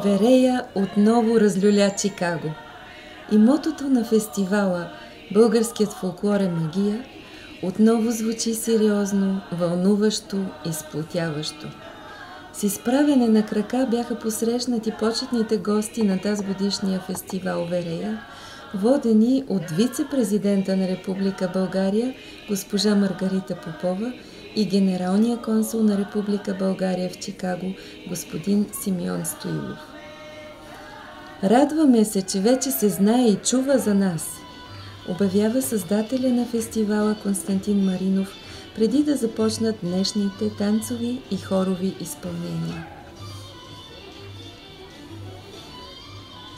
Верея отново разлюля Чикаго. И мотото на фестивала «Българският фолклор е магия» отново звучи сериозно, вълнуващо и сплотяващо. С изправяне на крака бяха посрещнати почетните гости на тазгодишния фестивал Верея, водени от вице-президента на Република България госпожа Маргарита Попова и генералния консул на Република България в Чикаго господин Симеон Стоилов. Радваме се, че вече се знае и чува за нас, обявява създателя на фестивала Константин Маринов, преди да започнат днешните танцови и хорови изпълнения.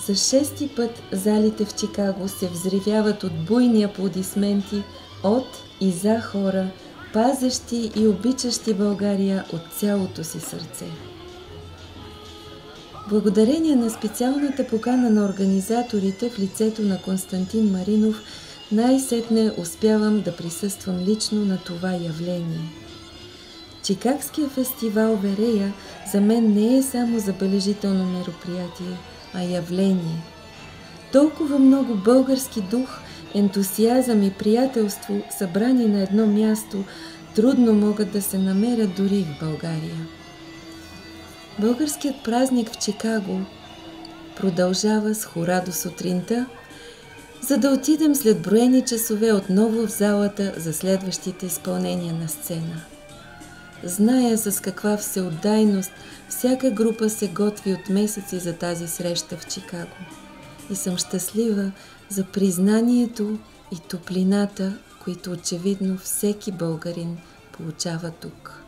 За шести път залите в Чикаго се взривяват от буйни аплодисменти от и за хора, пазещи и обичащи България от цялото си сърце. Благодарение на специалната покана на организаторите в лицето на Константин Маринов, най-сетне успявам да присъствам лично на това явление. Чикагския фестивал Верея за мен не е само забележително мероприятие, а явление. Толкова много български дух, ентусиазъм и приятелство, събрани на едно място, трудно могат да се намерят дори в България. Българският празник в Чикаго продължава с хора до сутринта, за да отидем след броени часове отново в залата за следващите изпълнения на сцена. Зная с каква всеотдайност всяка група се готви от месеци за тази среща в Чикаго и съм щастлива за признанието и топлината, които очевидно всеки българин получава тук.